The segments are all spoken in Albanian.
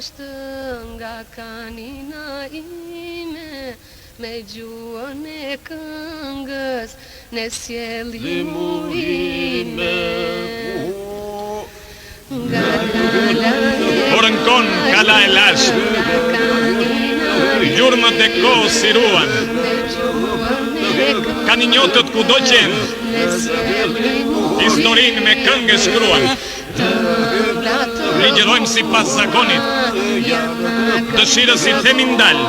lasht nga kanina ime, me gjuhën e këngës ne sjellim urime. Nga kala Orënkon kala e lasht, gjurmët e kohë si ruan, ka një njotët ku do qenë, historinë me këngë shkruan. Ligjerojmë si pas zakonit, dëshirës i themi ndal,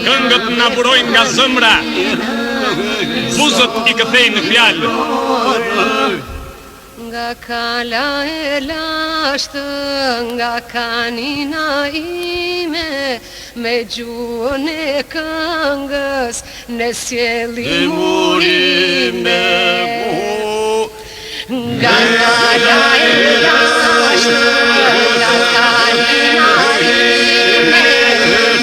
këngët na burojnë nga zëmra, buzët i këthejnë fjalë. Nga kala e lasht, nga kanina ime, me gjuhën e këngës ne sjellim urime. Nga kala e lasht, nga kanina ime,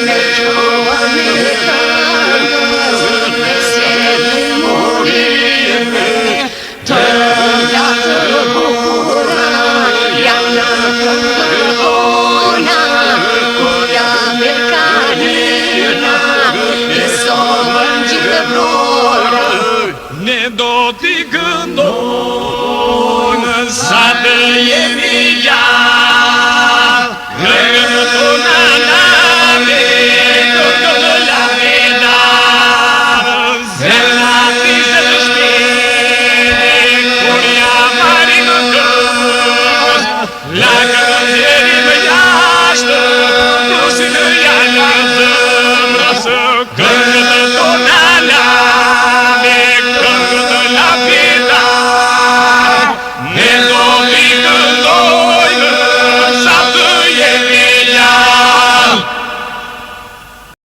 me gjuhën e këngës ne sjellim urime. Të latë bukura janë këngëtona, kur jam e kanina, e somën gjithë vrora. Ne do t'i këndojmë sa të jemi gjallë, këngën tona nave, do të laveda, zemra tishtë të shpirë, kur jam marim këngës, la këngën djeri më jashtë, brusin në jana.